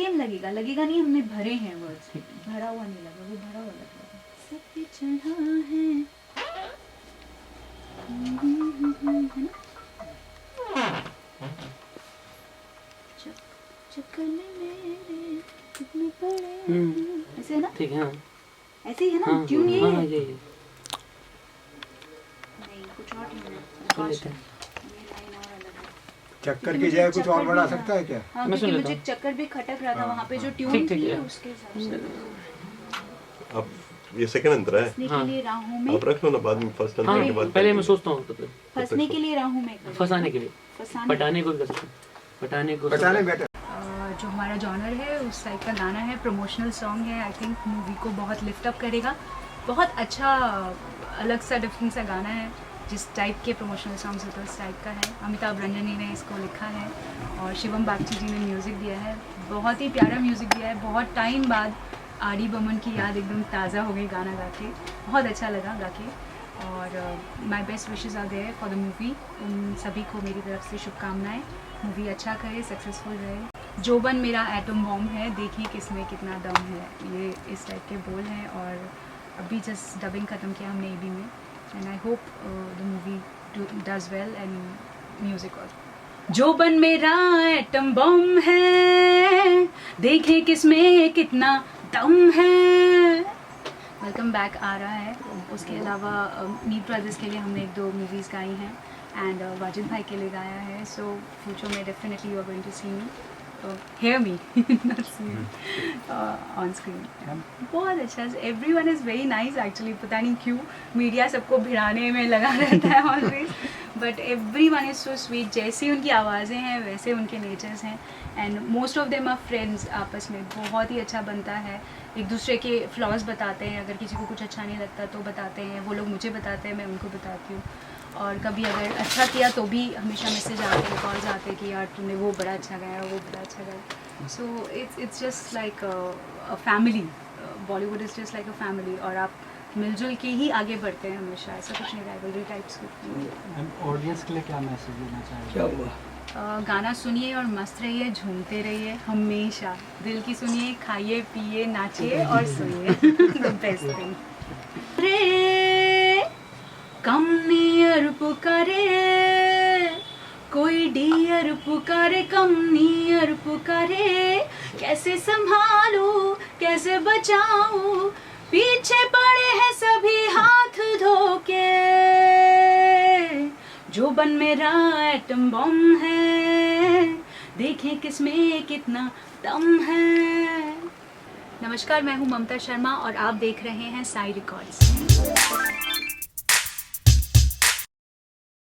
Same लगेगा, लगेगा नहीं हमने भरे हैं वर्ड्स, भरा हुआ नहीं लगा, वो भरा हुआ लगेगा। सब पे चढ़ा है चक्कर में मेरे कितने पड़े, ऐसे है ना? ठीक है हाँ। ऐसे ही है ना ट्यून ये? हाँ, नहीं ये कुछ और ट्यून है। सुन लेते हैं। चक्कर की जगह कुछ और बढ़ा सकता है क्या? हाँ, मैं सुन क्योंकि लेता मुझे हूँ। चक्कर भी खटक रहा था वहाँ पे जो ट्यून ठीक थी है। उसके हिसाब से। अब ये सेकंड अंतर है, फंसने के लिए राहों में, आप रख लो ना, बाद में फर्स्ट अंतर के हाँ बाद पहले मैं सोचता हूँ फंसने के लिए राहों में करें। फंसाने के लिए, फंसाने पटाने को भी कर सकते हैं, पटाने को पटाने बेटर। जो हमारा जॉनर है उस टाइप का गाना है, प्रमोशनल सॉन्ग है। आई थिंक मूवी को बहुत लिफ्ट अप करेगा। बहुत अच्छा अलग सा डिफरेंट सा गाना है, जिस टाइप के प्रमोशनल सॉन्ग्स होते हैं उस टाइप का है। अमिताभ रंजनी ने इसको लिखा है और शिवम बागची जी ने म्यूज़िक दिया है। बहुत ही प्यारा म्यूज़िक दिया है। बहुत टाइम बाद आर.डी. बर्मन की याद एकदम ताज़ा हो गई गाना गा के, बहुत अच्छा लगा गा के। और my best wishes are there for the movie. उन सभी को मेरी तरफ से शुभकामनाएँ। मूवी अच्छा करे, सक्सेसफुल रहे। जोबन मेरा एटम बॉम्ब है, देखिए किसमें कितना दम है, ये इस टाइप के बोल हैं। और अभी जस्ट डबिंग ख़त्म किया हमने ईबी में, and I hope the movie does well and music also. जोबन मेरा एटम बॉम्ब है, देखें किसमें कितना दम है। वेलकम बैक आ रहा है। उसके अलावा मीत ब्रदर्स के लिए हमने 1-2 मूवीज़ गाई हैं एंड वाजिद भाई के लिए गाया है। सो फ्यूचर में definitely you are going to see me, hear me not see me on screen. बहुत अच्छा, everyone is very nice actually. पता नहीं क्यों मीडिया सबको भिड़ाने में लगा रहता है always, but everyone is so sweet. जैसी उनकी आवाज़ें हैं वैसे उनके नेचर्स हैं, and most of them are friends. आपस में बहुत ही अच्छा बनता है, एक दूसरे के फ्लॉज बताते हैं। अगर किसी को कुछ अच्छा नहीं लगता तो बताते हैं, वो लोग मुझे बताते हैं, मैं उनको बताती हूँ। और कभी अगर अच्छा किया तो भी हमेशा मैसेज आते हैं, कॉल्स आते हैं कि यार तुमने वो बड़ा अच्छा गाया, वो बड़ा अच्छा गाया। So it's just like a family. Bollywood is just like a family, और आप मिलजुल के ही आगे बढ़ते हैं हमेशा, ऐसा कुछ नहीं राइवलरी टाइप्स कुछ नहीं। ऑडियंस के लिए क्या मैसेज देना चाहिए? क्या हुआ? गाना सुनिए और मस्त रहिए, झूमते रहिए हमेशा, दिल की सुनिए, खाइए पिए नाचिए और सोइए। The best thing. रे कम नियर पुकारे, कोई डियर पुकारे, कम नियर पुकारे, कैसे संभालूं कैसे बचाऊं, पीछे पड़े हैं सभी हाथ धोके। जोबन मेरा एटम बॉम्ब है, देखें किसमें कितना दम है। नमस्कार, मैं हूं ममता शर्मा और आप देख रहे हैं साई रिकॉर्ड्स।